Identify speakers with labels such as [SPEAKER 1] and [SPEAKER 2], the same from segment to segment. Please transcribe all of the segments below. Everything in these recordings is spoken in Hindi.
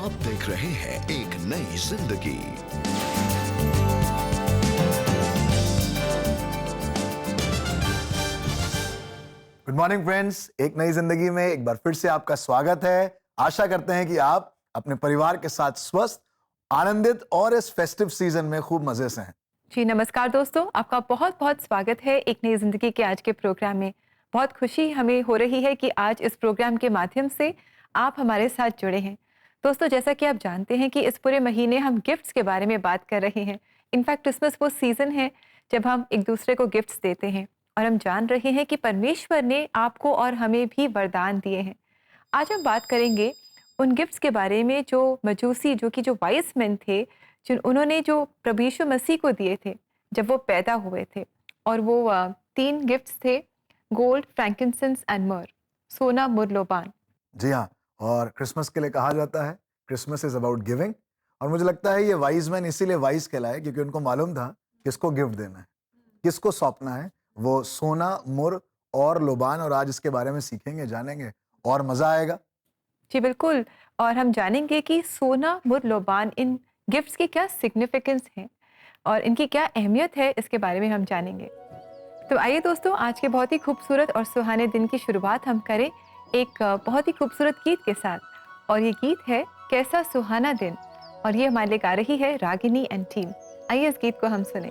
[SPEAKER 1] आप देख रहे हैं एक नई जिंदगी।
[SPEAKER 2] गुड मॉर्निंग फ्रेंड्स, एक नई जिंदगी में एक बार फिर से आपका स्वागत है। आशा करते हैं कि आप अपने परिवार के साथ स्वस्थ, आनंदित और इस फेस्टिव सीजन में खूब मजे से हैं।
[SPEAKER 3] जी नमस्कार दोस्तों, आपका बहुत बहुत स्वागत है एक नई जिंदगी के आज के प्रोग्राम में। बहुत खुशी हमें हो रही है कि आज इस प्रोग्राम के माध्यम से आप हमारे साथ जुड़े हैं। दोस्तों, जैसा कि आप जानते हैं कि इस पूरे महीने हम गिफ्ट्स के बारे में बात कर रहे हैं। इनफैक्ट क्रिसमस वो सीजन है जब हम एक दूसरे को गिफ्ट्स देते हैं और हम जान रहे हैं कि परमेश्वर ने आपको और हमें भी वरदान दिए हैं। आज हम बात करेंगे उन गिफ्ट्स के बारे में जो मजूसी जो वाइस मैन थे, जिन उन्होंने जो प्रभु यीशु मसीह को दिए थे जब वो पैदा हुए थे। और वो 3 गिफ्ट्स थे, गोल्ड, फ्रैंकिंसेंस एंड मर, सोना, मुर, लोबान।
[SPEAKER 2] जी हाँ, और क्रिसमस के लिए कहा जाता है क्रिसमस इज अबाउट गिविंग। और मुझे लगता है ये वाइज मैन इसीलिए वाइज कहलाए क्योंकि उनको मालूम था किसको गिफ्ट देना है, किसको सौंपना है। वो सोना, मुर और लोबान, और आज इसके बारे में सीखेंगे, जानेंगे और मजा आएगा।
[SPEAKER 3] जी बिल्कुल। और हम जानेंगे कि सोना, मुर, लोबान, इन गिफ्ट्स की क्या सिग्निफिकेंस है और इनकी क्या अहमियत है, इसके बारे में हम जानेंगे। तो आइए दोस्तों, आज के बहुत ही खूबसूरत और सुहाने दिन की शुरुआत हम करें एक बहुत ही खूबसूरत गीत के साथ। और ये गीत है कैसा सुहाना दिन, और ये हमारे लिए गा रही है रागिनी एंड टीम। आइए इस गीत को हम सुने।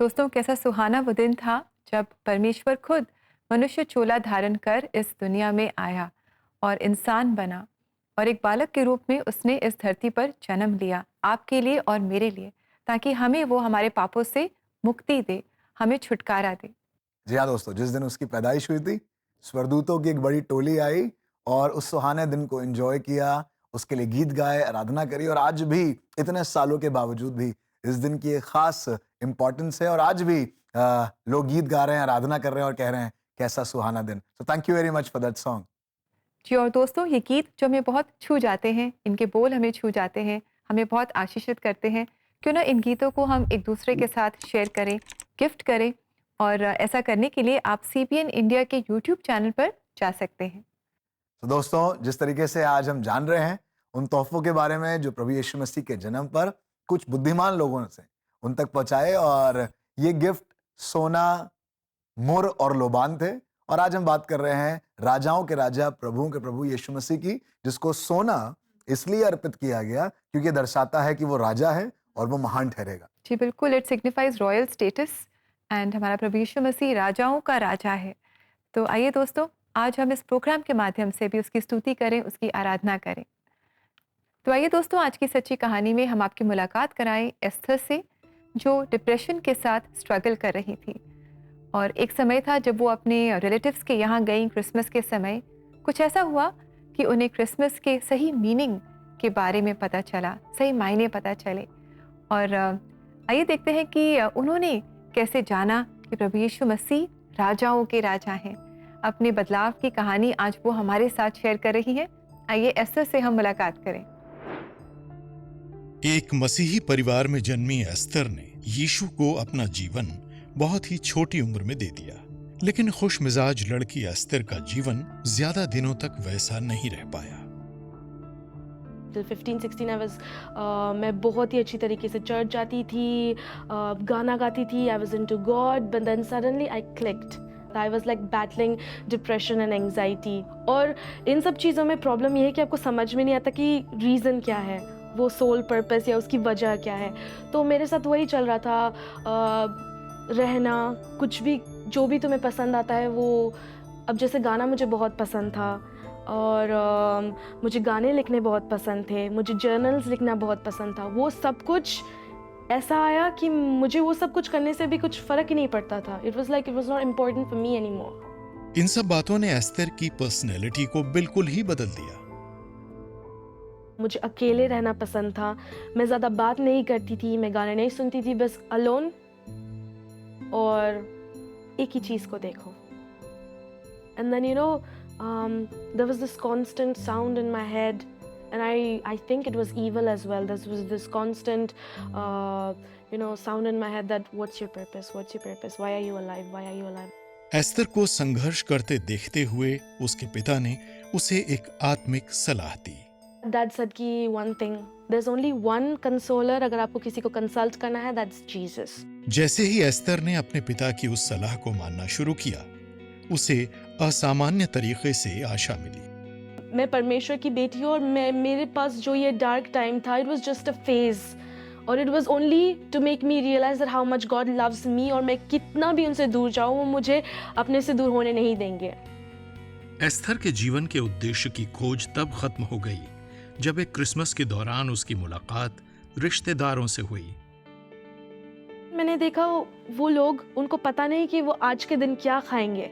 [SPEAKER 3] दोस्तों, कैसा सुहाना वो दिन था जब परमेश्वर खुद मनुष्य चोला धारण कर इस दुनिया में आया और इंसान बना और एक बालक के रूप में उसने इस धरती पर जन्म लिया, आपके लिए और मेरे लिए, ताकि हमें वो हमारे पापों से मुक्ति दे, हमें छुटकारा दे।
[SPEAKER 2] जी हाँ दोस्तों, जिस दिन उसकी पैदाइश हुई थी, स्वर्गदूतों की एक बड़ी टोली आई और उस सुहाने दिन को एंजॉय किया, उसके लिए गीत गाए, आराधना करी। और आज भी इतने सालों के बावजूद भी इस दिन की एक खास इम्पोर्टेंस है और आज भी लोग गीत गा रहे हैं, आराधना कर रहे हैं और कह रहे हैं कैसा सुहाना दिन। So thank you very much for that song.
[SPEAKER 3] जी, और दोस्तों, ये गीत जो हमें बहुत छू जाते हैं, इनके बोल हमें छू जाते हैं, हमें बहुत आशीषित करते हैं। क्यों ना इन गीतों को हम एक दूसरे के साथ शेयर करें, गिफ्ट करें। और ऐसा करने के लिए आप CBN इंडिया के YouTube चैनल पर जा सकते हैं।
[SPEAKER 2] तो दोस्तों, जिस तरीके से आज हम जान रहे हैं उन तोहफों के बारे में जो प्रभु यीशु मसीह के जन्म पर कुछ बुद्धिमान लोगों से उन तक पहुंचाए, और ये गिफ्ट सोना, मुर और लोबान थे। और आज हम बात कर रहे हैं राजाओं के राजा, प्रभुओं के प्रभु यीशु मसीह की, जिसको सोना इसलिए अर्पित किया गया क्योंकि ये दर्शाता है कि वो राजा है और वो महान ठहरेगा।
[SPEAKER 3] जी बिल्कुल, it signifies royal status and हमारा प्रभु यीशु मसीह राजाओं का राजा है। तो आइए दोस्तों, आज हम इस प्रोग्राम के माध्यम से भी उसकी स्तुति करें, उसकी आराधना करें। तो आइए दोस्तों, आज की सच्ची कहानी में हम आपकी मुलाकात कराएं एस्थर से, जो डिप्रेशन के साथ स्ट्रगल कर रही थी। और एक समय था जब वो अपने रिलेटिव्स के यहाँ गई क्रिसमस के समय। कुछ ऐसा हुआ कि उन्हें क्रिसमस के सही मीनिंग के बारे में पता चला, सही मायने पता चले। और आइए देखते हैं कि उन्होंने कैसे जाना कि प्रभु यीशु मसीह राजाओं के राजा हैं। अपने बदलाव की कहानी आज वो हमारे साथ शेयर कर रही है। आइए एस्थर से हम मुलाकात करें।
[SPEAKER 4] एक मसीही परिवार में जन्मी एस्थर ने यीशु को अपना जीवन बहुत ही छोटी उम्र में दे दिया। लेकिन खुश मिजाज लड़की एस्थर का जीवन ज्यादा दिनों तक वैसा नहीं रह पाया।
[SPEAKER 5] टिल 15-16 मैं बहुत ही अच्छी तरीके से चर्च जाती थी, गाना गाती थी, I was into God, but then suddenly I clicked. I was like battling depression and anxiety. और इन सब चीज़ों में प्रॉब्लम ये है कि आपको समझ में नहीं आता कि रीज़न क्या है, वो सोल पर्पस या उसकी वजह क्या है। तो मेरे साथ वही चल रहा था, रहना, कुछ भी जो भी तुम्हें पसंद आता है वो। अब जैसे गाना मुझे बहुत पसंद था और मुझे गाने लिखने बहुत पसंद थे, मुझे जर्नल्स लिखना बहुत पसंद था। वो सब कुछ ऐसा आया कि मुझे वो सब कुछ करने से भी कुछ फ़र्क ही नहीं पड़ता था। It was not important for me anymore.
[SPEAKER 4] इन सब बातों ने एस्थर की पर्सनैलिटी को बिल्कुल ही बदल दिया।
[SPEAKER 5] मुझे अकेले रहना पसंद था, मैं ज़्यादा बात नहीं करती थी, मैं गाने नहीं सुनती थी, बस अलोन। और एक ही चीज़ को देखो। And then there was this constant sound in my head, and I think it was evil as well. There was this constant sound in my head that what's your purpose, why are you alive.
[SPEAKER 4] Esther को संघर्ष करते देखते हुए उसके पिता ने उसे एक आत्मिक सलाह दी।
[SPEAKER 5] Dad said कि one thing, there's only one consoler, अगर आपको किसी को कंसल्ट करना है, that's Jesus.
[SPEAKER 4] जैसे ही एस्थर ने अपने पिता की उस सलाह को मानना शुरू किया, उसे असामान्य तरीके से आशा मिली।
[SPEAKER 5] मैं परमेश्वर की बेटी हूँ और मेरे पास जो ये डार्क टाइम था, it was just a phase, और it was only to make me realize that how much God loves me, और मैं कितना भी उनसे दूर जाऊँ, वो मुझे अपने से दूर होने नहीं देंगे।
[SPEAKER 4] एस्थर के जीवन के उद्देश्य की खोज तब खत्म हो गई जब एक क्रिसमस के दौरान उसकी मुलाकात रिश्तेदारों से हुई।
[SPEAKER 5] मैंने देखा वो लोग, उनको पता नहीं कि वो आज के दिन क्या खाएंगे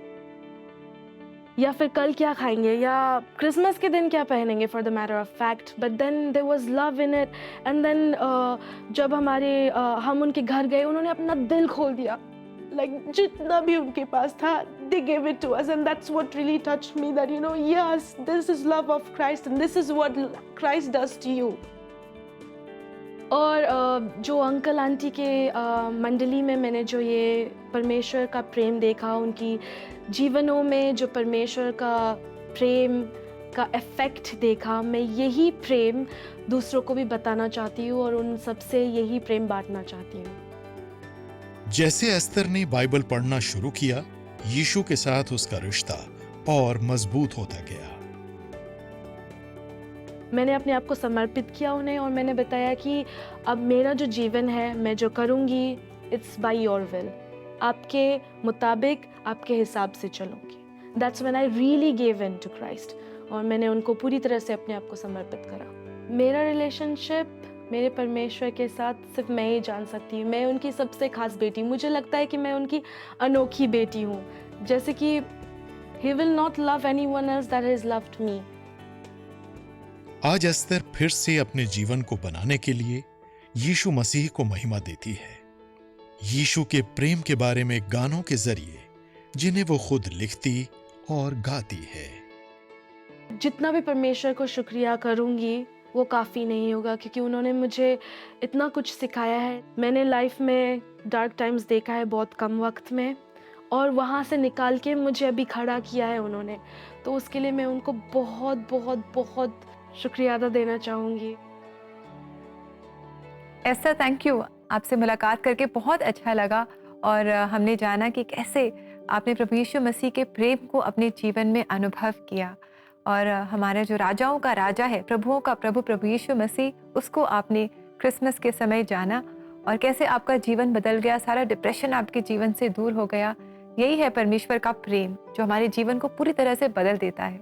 [SPEAKER 5] या फिर कल क्या खाएंगे या क्रिसमस के दिन क्या पहनेंगे, for the matter of fact, but then there was love in it. And then जब हम उनके घर गए, उन्होंने अपना दिल खोल दिया, लाइक जितना भी उनके पास था, they gave it to us, and that's what really touched me, that yes, this is love of Christ and this is what Christ does to you. और जो अंकल आंटी के मंडली में मैंने जो ये परमेश्वर का प्रेम देखा, उनकी जीवनों में जो परमेश्वर का प्रेम का इफेक्ट देखा, मैं यही प्रेम दूसरों को भी बताना चाहती हूँ और उन सबसे यही प्रेम बांटना चाहती हूँ।
[SPEAKER 4] जैसे एस्थर ने बाइबल पढ़ना शुरू किया, यीशु के साथ उसका रिश्ता और मजबूत होता गया।
[SPEAKER 5] मैंने अपने आप को समर्पित किया उन्हें और मैंने बताया कि अब मेरा जो जीवन है, मैं जो करूँगी, इट्स बाय योर विल, आपके मुताबिक, आपके हिसाब से चलूँगी। That's when I really give in to Christ, और मैंने उनको पूरी तरह से अपने आप को समर्पित करा। मेरा रिलेशनशिप मेरे परमेश्वर के साथ सिर्फ मैं ही जान सकती हूँ। मैं उनकी सबसे खास बेटी, मुझे लगता है कि मैं उनकी अनोखी बेटी हूँ। जैसे कि He will not love anyone else that has loved me.
[SPEAKER 4] आज एस्तर फिर से अपने जीवन को बनाने के लिए यीशु मसीह को महिमा देती है, यीशु के प्रेम के बारे में गानों के जरिए जिन्हें वो खुद लिखती और गाती है।
[SPEAKER 5] जितना भी परमेश्वर को शुक्रिया करूंगी वो काफ़ी नहीं होगा, क्योंकि उन्होंने मुझे इतना कुछ सिखाया है। मैंने लाइफ में डार्क टाइम्स देखा है बहुत कम वक्त में, और वहाँ से निकाल के मुझे अभी खड़ा किया है उन्होंने, तो उसके लिए मैं उनको बहुत बहुत बहुत शुक्रिया अदा देना चाहूँगी।
[SPEAKER 3] Esther, thank you. आपसे मुलाकात करके बहुत अच्छा लगा, और हमने जाना कि कैसे आपने प्रभु यीशु मसीह के प्रेम को अपने जीवन में अनुभव किया, और हमारे जो राजाओं का राजा है, प्रभुओं का प्रभु, प्रभु यीशु मसीह, उसको आपने क्रिसमस के समय जाना, और कैसे आपका जीवन बदल गया, सारा डिप्रेशन आपके जीवन से दूर हो गया। यही है परमेश्वर का प्रेम, जो हमारे जीवन को पूरी तरह से बदल देता है।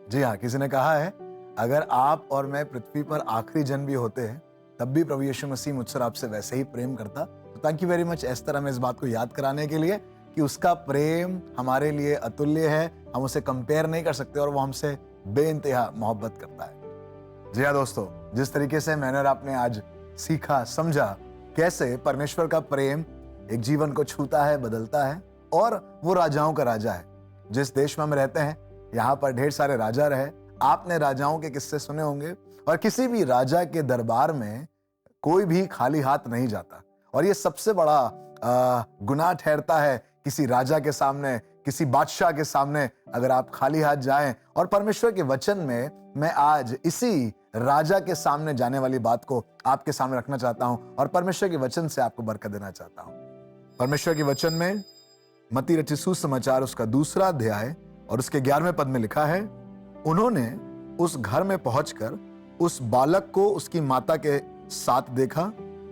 [SPEAKER 2] जी हाँ, किसी ने कहा है अगर आप और मैं पृथ्वी पर आखिरी जन भी होते हैं तब भी प्रभु यीशु मसीह मुझसे आपसे वैसे ही प्रेम करता। तो thank you very much Esther, हमें इस बात को याद कराने के लिए कि उसका प्रेम हमारे लिए अतुल्य है, हम उसे कंपेयर नहीं कर सकते, और वो हमसे बेइंतहा मोहब्बत करता है। जी हाँ दोस्तों, जिस तरीके से मैंने और आपने आज सीखा, समझा कैसे परमेश्वर का प्रेम एक जीवन को छूता है, बदलता है, और वो राजाओं का राजा है। जिस देश में हम रहते हैं यहाँ पर ढेर सारे राजा रहे, आपने राजाओं के किस्से सुने होंगे, और किसी भी राजा के दरबार में कोई भी खाली हाथ नहीं जाता, और ये सबसे बड़ा गुनाह ठहरता है किसी राजा के सामने, किसी बादशाह के सामने अगर आप खाली हाथ जाएं। और परमेश्वर के वचन में मैं आज इसी राजा के सामने जाने वाली बात को आपके सामने रखना चाहता हूं, और परमेश्वर के वचन से आपको बरकत देना चाहता हूं। परमेश्वर के वचन में मत्ती रचित सुसमाचार उसका 2 अध्याय और उसके 11वें पद में लिखा है, उन्होंने उस घर में पहुंचकर उस बालक को उसकी माता के साथ देखा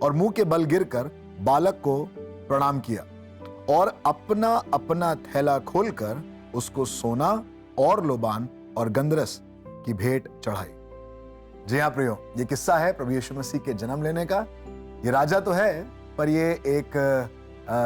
[SPEAKER 2] और मुंह के बल गिरकर बालक को प्रणाम किया और अपना अपना थैला खोलकर उसको सोना और लोबान और गंधरस की भेंट चढ़ाई। जी हाँ प्रियो, ये किस्सा है प्रभु यीशु मसीह के जन्म लेने का। ये राजा तो है, पर ये एक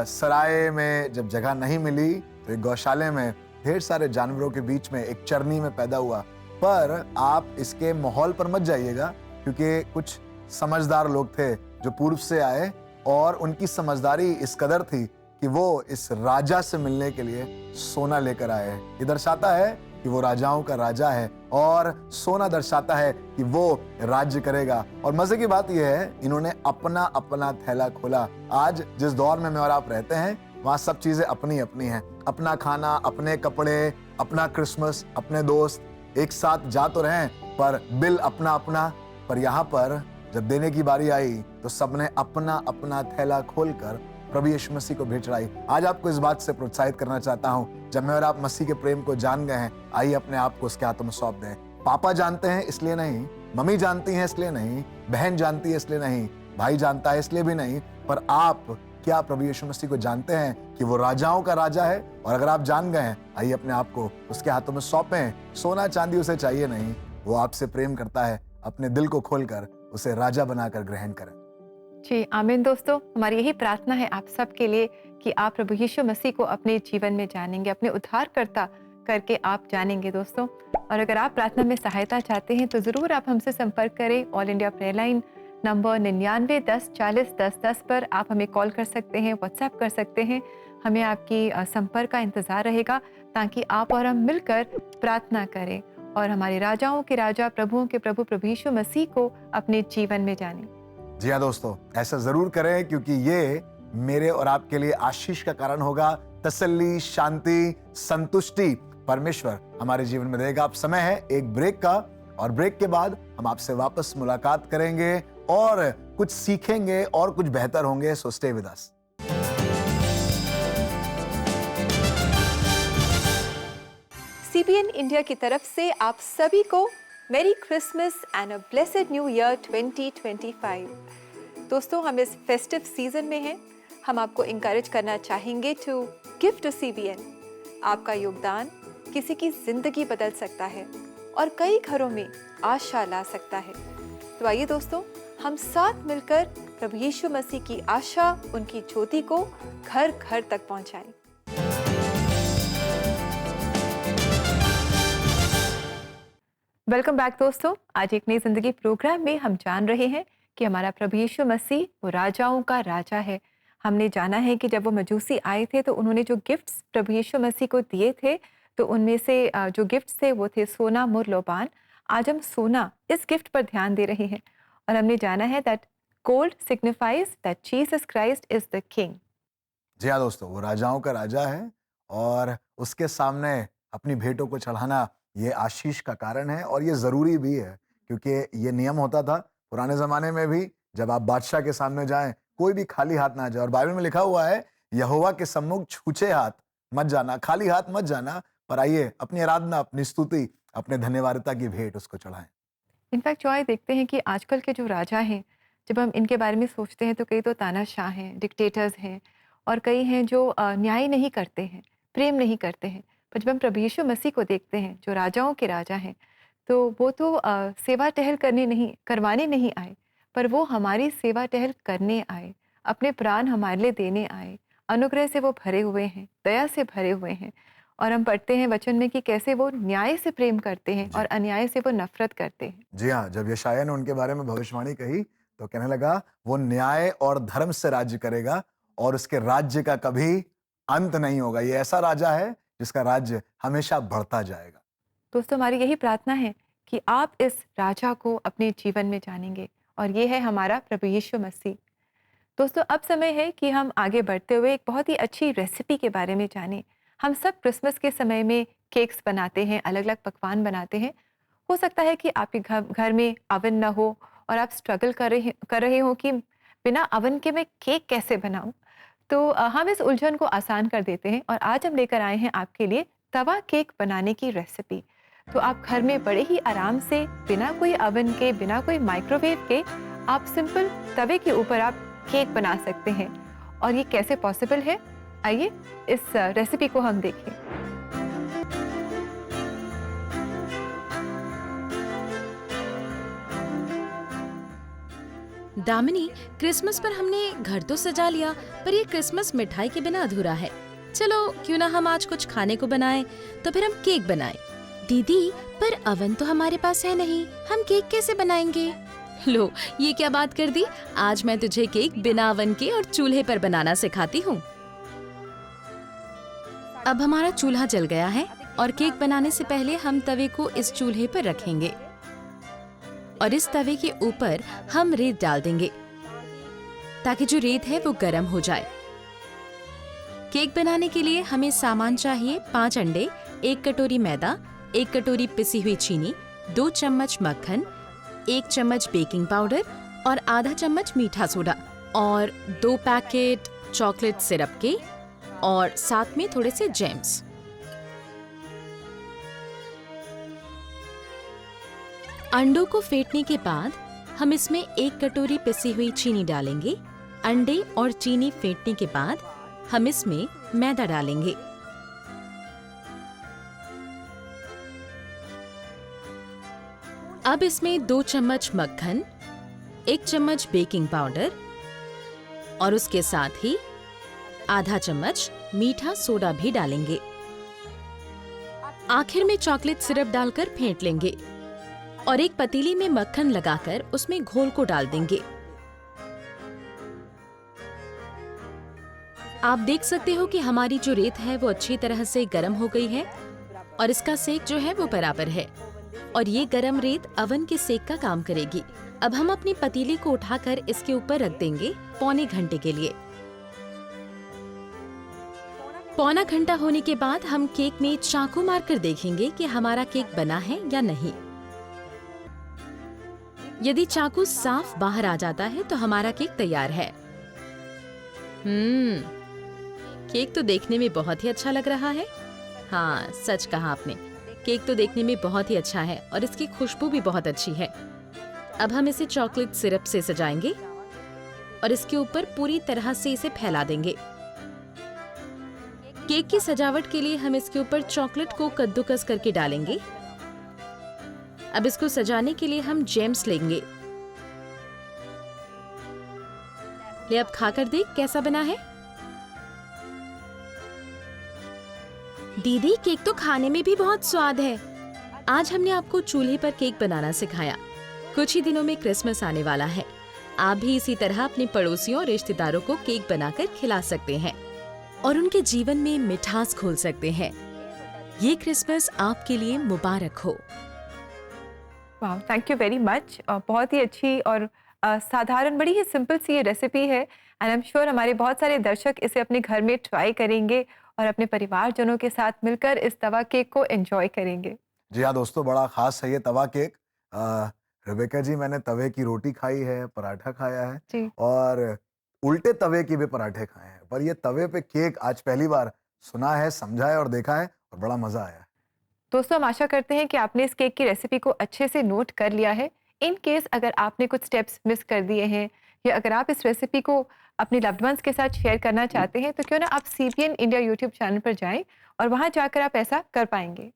[SPEAKER 2] सराय में जब जगह नहीं मिली तो एक गौशाले में ढेर सारे जानवरों के बीच में एक चरनी में पैदा हुआ। पर आप इसके माहौल पर मत जाइएगा, क्योंकि कुछ समझदार लोग थे जो पूर्व से आए, और उनकी समझदारी इस कदर थी कि वो इस राजा से मिलने के लिए सोना लेकर आए। ये दर्शाता है कि वो राजाओं का राजा है, और सोना दर्शाता है कि वो राज्य करेगा। और मजे की बात यह है, इन्होंने अपना अपना थैला खोला। आज जिस दौर में मैं और आप रहते हैं, वहां सब चीजें अपनी अपनी हैं। अपना खाना, अपने कपड़े, अपना क्रिसमस, अपने दोस्त एक साथ जा तो रहे, पर बिल अपना अपना। पर यहाँ पर जब देने की बारी आई तो सबने अपना अपना थैला खोलकर प्रभु यीशु मसीह को भेंट चढ़ाई। आज आपको इस बात से प्रोत्साहित करना चाहता हूँ, जब मैं और आप मसीह के प्रेम को जान गए हैं, आइए अपने आप को उसके हाथों में सौंप दें। पापा जानते हैं इसलिए नहीं, मम्मी जानती हैं इसलिए नहीं, बहन जानती है इसलिए नहीं, भाई जानता है इसलिए भी नहीं, पर आप क्या प्रभु यीशु मसीह को जानते हैं कि वो राजाओं का राजा है? और अगर आप जान गए हैं, आइए अपने आप को उसके हाथों में सौंपें। सोना चांदी उसे चाहिए नहीं, वो आपसे प्रेम करता है। अपने दिल को खोलकर उसे राजा बनाकर ग्रहण करें।
[SPEAKER 3] जी आमीन। दोस्तों, हमारी यही प्रार्थना है आप सबके लिए कि आप प्रभु यीशु मसीह को अपने जीवन में जानेंगे, अपने उद्धारकर्ता करके आप जानेंगे दोस्तों। और अगर आप प्रार्थना में सहायता चाहते हैं तो ज़रूर आप हमसे संपर्क करें। All India prayer line number 99 10 40 10 10 पर आप हमें कॉल कर सकते हैं, व्हाट्सएप कर सकते हैं। हमें आपकी संपर्क का इंतज़ार रहेगा, ताकि आप और हम मिलकर प्रार्थना करें और हमारे राजाओं के राजा, प्रभुओं के प्रभु, प्रभु यीशु मसीह को अपने जीवन में जानें।
[SPEAKER 2] जी हाँ दोस्तों, ऐसा जरूर करें, क्योंकि ये मेरे और आपके लिए आशीष का कारण होगा। तसल्ली, शांति, संतुष्टि परमेश्वर हमारे जीवन में देगा। अब समय है एक ब्रेक का, और ब्रेक के बाद हम आपसे वापस मुलाकात करेंगे और कुछ सीखेंगे और कुछ बेहतर होंगे। So stay with us.
[SPEAKER 3] CBN India की तरफ से आप सभी को मेरी Christmas and a blessed new year 2025। दोस्तों, हम इस फेस्टिव सीजन में हैं। हम आपको इंकरेज करना चाहेंगे टू गिव टू CBN। आपका योगदान किसी की जिंदगी बदल सकता है और कई घरों में आशा ला सकता है। तो आइए दोस्तों, हम साथ मिलकर प्रभु यीशु मसीह की आशा, उनकी ज्योति को घर घर तक पहुंचाएं। वेलकम बैक दोस्तों। आज एक नई जिंदगी प्रोग्राम में हम जान रहे हैं कि हमारा प्रभु यीशु मसीह वो राजाओं का राजा है। हमने जाना है कि जब वो मजूसी आए थे तो उन्होंने जो गिफ्ट्स प्रभु यीशु मसीह को दिए थे, तो उनमें से जो गिफ्ट्स थे वो थे सोना, मुर, लोबान। आज हम सोना, इस गिफ्ट पर ध्यान दे रहे हैं और हमने जाना है that gold signifies that Jesus Christ is the king.
[SPEAKER 2] जी हाँ दोस्तों, वो राजाओं का राजा है और उसके सामने अपनी भेंटों को चढ़ाना ये आशीष का कारण है और ये ज़रूरी भी है, क्योंकि ये नियम होता था पुराने ज़माने में भी। जब आप बादशाह के सामने जाएं, कोई भी खाली हाथ ना जाए। और बाइबल में लिखा हुआ है, यहोवा के सम्मुख छूछे हाथ मत जाना, खाली हाथ मत जाना, पर आइए अपनी आराधना, अपनी स्तुति, अपने धन्यवादता की भेंट उसको चढ़ाएं।
[SPEAKER 3] इनफैक्ट जो आए देखते हैं कि आजकल के जो राजा हैं, जब हम इनके बारे में सोचते हैं तो कई तो तानाशाह हैं, डिक्टेटर्स हैं और कई हैं जो न्याय नहीं करते हैं, प्रेम नहीं करते हैं। पर जब हम प्रभु यीशु मसीह को देखते हैं जो राजाओं के राजा हैं, तो वो तो सेवा टहल करवाने नहीं आए, पर वो हमारी सेवा टहल करने आए, अपने प्राण हमारे लिए देने आए। अनुग्रह से वो भरे हुए हैं, दया से भरे हुए हैं। और हम पढ़ते हैं वचन में कि कैसे वो न्याय से प्रेम करते हैं और अन्याय से वो नफरत करते हैं।
[SPEAKER 2] जी हाँ, जब यशायाह ने उनके बारे में भविष्यवाणी कही तो कहने लगा, वो न्याय और धर्म से राज्य करेगा और उसके राज्य का कभी अंत नहीं होगा। ये ऐसा राजा है जिसका राज्य हमेशा बढ़ता जाएगा।
[SPEAKER 3] दोस्तों, हमारी यही प्रार्थना है कि आप इस राजा को अपने जीवन में जानेंगे और ये है हमारा प्रभु यीशु मसीह। दोस्तों, अब समय है कि हम आगे बढ़ते हुए एक बहुत ही अच्छी रेसिपी के बारे में जानें। हम सब क्रिसमस के समय में केक्स बनाते हैं, अलग अलग पकवान बनाते हैं। हो सकता है कि आपके घर में अवन ना हो और आप स्ट्रगल कर रहे हो कि बिना अवन के मैं केक कैसे बनाऊं। तो हम इस उलझन को आसान कर देते हैं और आज हम लेकर आए हैं आपके लिए तवा केक बनाने की रेसिपी। तो आप घर में बड़े ही आराम से, बिना कोई अवन के, बिना कोई माइक्रोवेव के, आप सिंपल तवे के ऊपर आप केक बना सकते हैं। और ये कैसे पॉसिबल है, आइए इस रेसिपी को हम देखें।
[SPEAKER 6] दामिनी, क्रिसमस पर हमने घर तो सजा लिया, पर ये क्रिसमस मिठाई के बिना अधूरा है। चलो क्यों ना हम आज कुछ खाने को बनाएं, तो फिर हम केक बनाएं। दीदी, पर अवन तो हमारे पास है नहीं, हम केक कैसे बनाएंगे? लो, ये क्या बात कर दी। आज मैं तुझे केक बिना अवन के और चूल्हे पर बनाना सिखाती हूँ। अब हमारा चूल्हा जल गया है और केक बनाने से पहले हम तवे को इस चूल्हे पर रखेंगे और इस तवे के ऊपर हम रेत डाल देंगे ताकि जो रेत है वो गर्म हो जाए। केक बनाने के लिए हमें सामान चाहिए 5 अंडे, 1 कटोरी मैदा, 1 कटोरी पिसी हुई चीनी, 2 चम्मच मक्खन, 1 चम्मच बेकिंग पाउडर और आधा चम्मच मीठा सोडा और 2 पैकेट चॉकलेट सिरप के और साथ में थोड़े से जैम्स। अंडों को फेंटने के बाद हम इसमें 1 कटोरी पिसी हुई चीनी डालेंगे। अंडे और चीनी फेंटने के बाद हम इसमें मैदा डालेंगे। अब इसमें 2 चम्मच मक्खन, 1 चम्मच बेकिंग पाउडर और उसके साथ ही आधा चम्मच मीठा सोडा भी डालेंगे। आखिर में चॉकलेट सिरप डालकर फेंट लेंगे और एक पतीली में मक्खन लगाकर उसमें घोल को डाल देंगे। आप देख सकते हो कि हमारी जो रेत है वो अच्छी तरह से गर्म हो गई है और इसका सेक जो है वो बराबर है और ये गर्म रेत अवन के सेक का काम करेगी। अब हम अपनी पतीली को उठाकर इसके ऊपर रख देंगे पौने घंटे के लिए। पौना घंटा होने के बाद हम केक में चाकू मारकर देखेंगे कि हमारा केक बना है या नहीं। यदि चाकू साफ बाहर आ जाता है तो हमारा केक तैयार है। केक तो देखने में बहुत ही अच्छा लग रहा है। हाँ, सच कहा आपने, केक तो देखने में बहुत ही अच्छा है और इसकी खुशबू भी बहुत अच्छी है। अब हम इसे चॉकलेट सिरप से सजाएंगे। और इसके ऊपर पूरी तरह से इसे फैला देंगे। केक की सजावट के लिए हम इसके ऊपर चॉकलेट को कद्दूकस करके डालेंगे। अब इसको सजाने के लिए हम जेम्स लेंगे। ले अब खाकर देख कैसा बना है। दीदी, केक तो खाने में भी बहुत स्वाद है। आज हमने आपको चूल्हे पर केक बनाना सिखाया। कुछ ही दिनों में क्रिसमस आने वाला है। आप भी इसी तरह अपने पड़ोसियों और रिश्तेदारों को केक बनाकर खिला सकते हैं और उनके जीवन में मिठास घोल सकते हैं। ये क्रिसमस आपके लिए मुबारक हो।
[SPEAKER 3] वाह, थैंक यू वेरी मच। बहुत ही अच्छी और साधारण, बड़ी ही सिंपल सी ये रेसिपी है एंड आई एम श्योर हमारे बहुत सारे दर्शक इसे अपने घर में ट्राई करेंगे और अपने परिवारजनों के साथ मिलकर इस तवा केक को एंजॉय करेंगे।
[SPEAKER 2] जी हाँ दोस्तों, बड़ा खास है ये तवा केक। रेबेका जी, मैंने तवे की रोटी खाई है, पराठा खाया है
[SPEAKER 3] जी।
[SPEAKER 2] और उल्टे तवे के भी पराठे खाए हैं, पर ये तवे पे केक आज पहली बार सुना है, समझा है और देखा है और बड़ा मजा आया है।
[SPEAKER 3] दोस्तों, हम आशा करते हैं कि आपने इस केक की रेसिपी को अच्छे से नोट कर लिया है। इन केस अगर आपने कुछ स्टेप्स मिस कर दिए हैं या अगर आप इस रेसिपी को अपने लव्ड वंस के साथ शेयर करना चाहते हैं तो क्यों ना आप CBN इंडिया यूट्यूब चैनल पर जाएं और वहां जाकर आप ऐसा कर पाएंगे।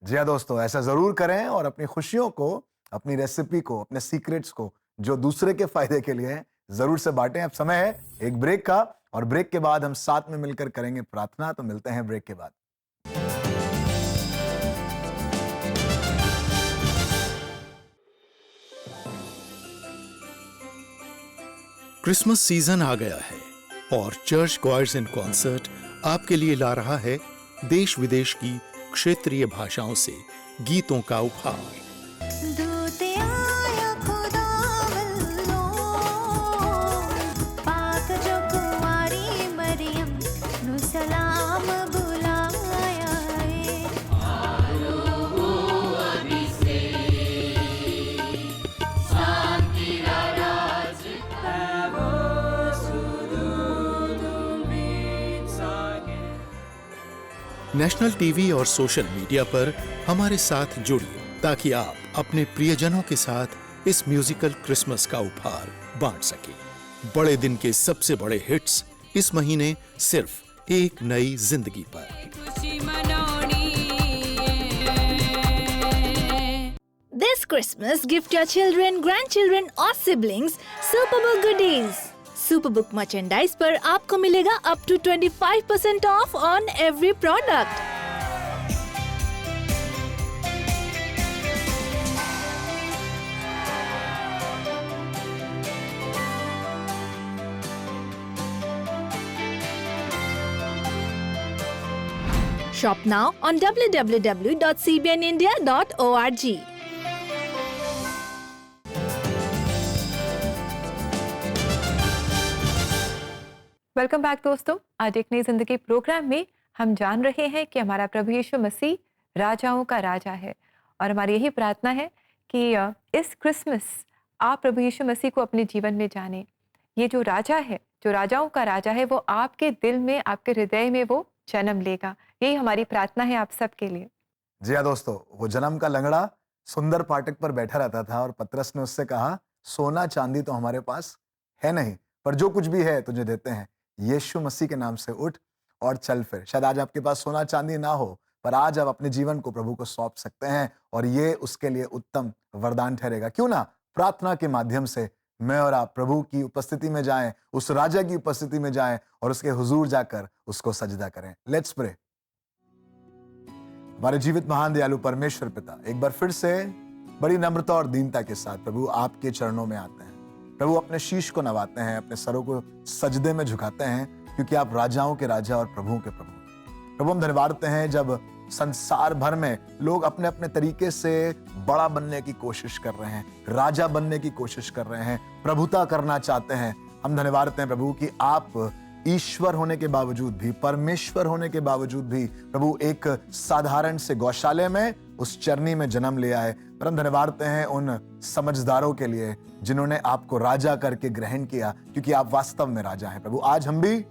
[SPEAKER 2] जी हाँ दोस्तों, ऐसा जरूर करें और अपनी खुशियों को, अपनी रेसिपी को, अपने सीक्रेट्स को जो दूसरे के फायदे के लिए हैं, जरूर से बांटें। अब समय है एक ब्रेक का और ब्रेक के बाद हम साथ में मिलकर करेंगे प्रार्थना। तो मिलते हैं ब्रेक के बाद।
[SPEAKER 4] क्रिसमस सीजन आ गया है और चर्च क्वायर्स इन कॉन्सर्ट आपके लिए ला रहा है देश विदेश की क्षेत्रीय भाषाओं से गीतों का उपहार। नेशनल टीवी और सोशल मीडिया पर हमारे साथ जुड़िए ताकि आप अपने प्रियजनों के साथ इस म्यूजिकल क्रिसमस का उपहार बांट सकें। बड़े दिन के सबसे बड़े हिट्स इस महीने सिर्फ एक नई जिंदगी पर।
[SPEAKER 7] This Christmas, gift your children, grandchildren or siblings Superbook goodies. Superbook merchandise पर आपको मिलेगा up to 25% off on every product. Shop now on www.cbnindia.org.
[SPEAKER 3] Welcome back दोस्तों। आज एक नई जिंदगी प्रोग्राम में हम जान रहे हैं कि हमारा प्रभु यीशु मसीह राजाओं का राजा है और हमारी यही प्रार्थना है कि इस क्रिसमस आप प्रभु यीशु मसीह को अपने जीवन में जानें। ये जो राजा है, जो राजाओं का राजा है, वो आपके दिल में, आपके हृदय में वो जन्म लेगा। यही हमारी प्रार्थना है आप सबके लिए।
[SPEAKER 2] जी हाँ दोस्तों, वो जन्म का लंगड़ा सुंदर फाटक पर बैठा रहता था और पतरस ने उससे कहा, सोना चांदी तो हमारे पास है नहीं, पर जो कुछ भी है तुझे देते हैं। यीशु मसीह के नाम से उठ और चल फिर। शायद आज आपके पास सोना चांदी ना हो, पर आज आप अपने जीवन को प्रभु को सौंप सकते हैं और ये उसके लिए उत्तम वरदान ठहरेगा। क्यों ना प्रार्थना के माध्यम से मैं और आप प्रभु की उपस्थिति में जाएं, उस राजा की उपस्थिति में जाएं और उसके हुजूर जाकर उसको सजदा करें। Let's pray. हमारे जीवित महान दयालु परमेश्वर पिता, एक बार फिर से बड़ी नम्रता और दीनता के साथ प्रभु आपके चरणों में आते हैं। प्रभु अपने शीश को नवाते हैं, अपने सरों को सजदे में झुकाते हैं, क्योंकि आप राजाओं के राजा और प्रभुओं के प्रभु। प्रभु हम धन्यवाद देते हैं जब संसार भर में लोग अपने अपने तरीके से बड़ा बनने की कोशिश कर रहे हैं, राजा बनने की कोशिश कर रहे हैं, प्रभुता करना चाहते हैं। हम धन्यवाद देते हैं प्रभु कि आप ईश्वर होने के बावजूद भी, परमेश्वर होने के बावजूद भी प्रभु एक साधारण से गौशाले में, उस चरनी में जन्म लिया है। पर हम धन्यवाद देते हैं उन समझदारों के लिए जिन्होंने आपको राजा करके ग्रहण किया, क्योंकि आप वास्तव में राजा हैं। प्रभु आज हम भी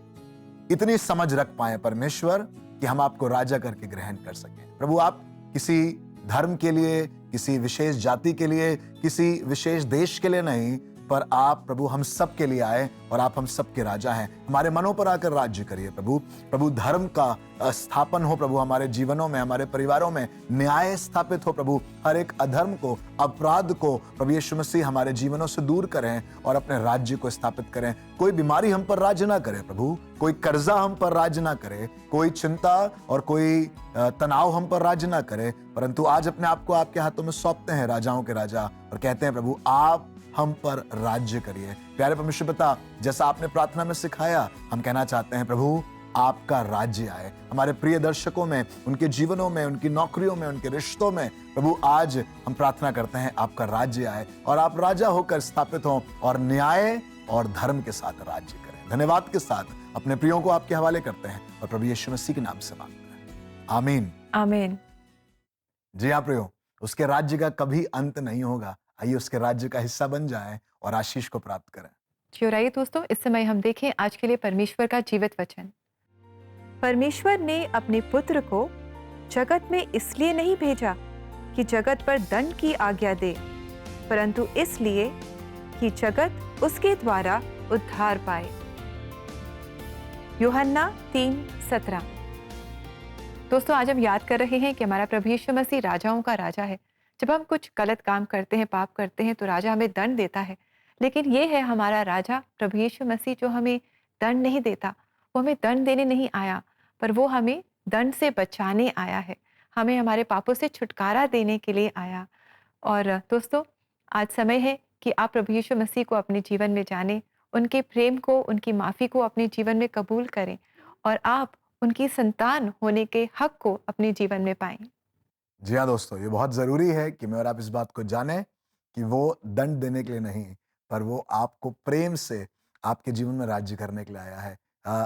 [SPEAKER 2] इतनी समझ रख पाए परमेश्वर कि हम आपको राजा करके ग्रहण कर सकें। प्रभु आप किसी धर्म के लिए, किसी विशेष जाति के लिए, किसी विशेष देश के लिए नहीं, पर आप प्रभु हम सब के लिए आए और आप हम सब के राजा हैं। हमारे मनों पर आकर राज्य करिए प्रभु। प्रभु धर्म का स्थापन हो प्रभु हमारे जीवनों में, हमारे परिवारों में न्याय स्थापित हो प्रभु। हर एक अधर्म को, अपराध को प्रभु यीशु मसीह हमारे जीवनों से दूर करें और अपने राज्य को स्थापित करें। कोई बीमारी हम पर राज्य ना करे प्रभु, कोई कर्जा हम पर राज्य ना करे, कोई चिंता और कोई तनाव हम पर राज्य ना करे, परंतु आज अपने आप को आपके हाथों में सौंपते हैं, राजाओं के राजा, और कहते हैं प्रभु आप हम पर राज्य करिए। प्यारे परमेश्वर पिता, जैसा आपने प्रार्थना में सिखाया, हम कहना चाहते हैं प्रभु आपका राज्य आए हमारे प्रिय दर्शकों में, उनके जीवनों में, उनकी नौकरियों में, उनके रिश्तों में। प्रभु आज हम प्रार्थना करते हैं आपका राज्य आए और आप राजा होकर स्थापित हों और न्याय और धर्म के साथ राज्य करें। धन्यवाद के साथ अपने प्रियों को आपके हवाले करते हैं और प्रभु यीशु मसीह के नाम से मांगते हैं, आमीन
[SPEAKER 3] आमीन।
[SPEAKER 2] जी हाँ प्रियो, उसके राज्य का कभी अंत नहीं होगा। आइए उसके राज्य का हिस्सा बन जाएं और आशीष को प्राप्त करें।
[SPEAKER 3] जी और आइए दोस्तों, इस समय हम देखें आज के लिए परमेश्वर का जीवित वचन। परमेश्वर ने अपने पुत्र को जगत में इसलिए नहीं भेजा कि जगत पर दंड की आज्ञा दे, परंतु इसलिए कि जगत उसके द्वारा उद्धार पाए। यूहन्ना 3:17। दोस्तों, आज हम याद कर रहे हैं कि हमारा प्रभु यीशु मसीह राजाओं का राजा है। जब हम कुछ गलत काम करते हैं, पाप करते हैं, तो राजा हमें दंड देता है, लेकिन ये है हमारा राजा प्रभु यीशु मसीह जो हमें दंड नहीं देता। वो हमें दंड देने नहीं आया, पर वो हमें दंड से बचाने आया है, हमें हमारे पापों से छुटकारा देने के लिए आया। और दोस्तों, आज समय है कि आप प्रभु यीशु मसीह को अपने जीवन में जानें, उनके प्रेम को, उनकी माफ़ी को अपने जीवन में कबूल करें और आप उनकी संतान होने के हक को अपने जीवन में पाएं।
[SPEAKER 2] जी हाँ दोस्तों, ये बहुत ज़रूरी है कि मैं और आप इस बात को जानें कि वो दंड देने के लिए नहीं, पर वो आपको प्रेम से आपके जीवन में राज्य करने के लिए आया है।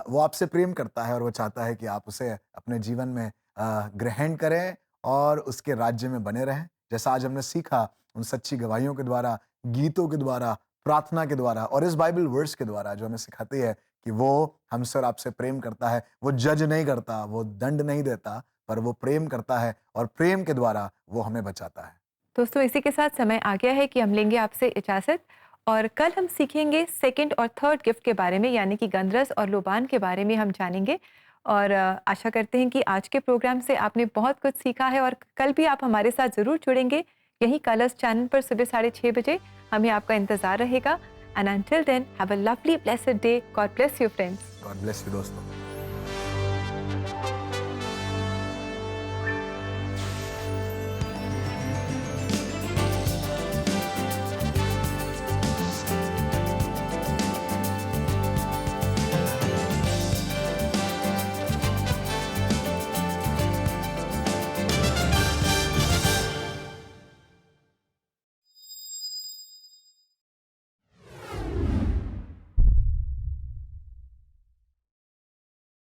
[SPEAKER 2] वो आपसे प्रेम करता है और वो चाहता है कि आप उसे अपने जीवन में ग्रहण करें और उसके राज्य में बने रहें। जैसा आज हमने सीखा उन सच्ची गवाहियों के द्वारा, गीतों के द्वारा, प्रार्थना के द्वारा और इस बाइबल वर्स के द्वारा, जो हमें सिखाती है कि वो हमसे और आपसे प्रेम करता है। वो जज नहीं करता, वो दंड नहीं देता, पर वो प्रेम करता है और प्रेम के द्वारा वो हमें बचाता है।
[SPEAKER 3] दोस्तों, इसी के साथ समय आ गया है कि हम लेंगे आपसे इजाज़त और कल हम सीखेंगे सेकंड और थर्ड गिफ्ट के बारे में, यानी कि गंधरस और लोबान के बारे में हम जानेंगे। और आशा करते हैं कि आज के प्रोग्राम से आपने बहुत कुछ सीखा है और कल भी आप हमारे साथ ज़रूर जुड़ेंगे यही कलर्स चैनल पर सुबह 6:30 बजे। हमें आपका इंतज़ार रहेगा। And until then have a lovely blessed day. God bless you friends.
[SPEAKER 2] God bless you दोस्तों।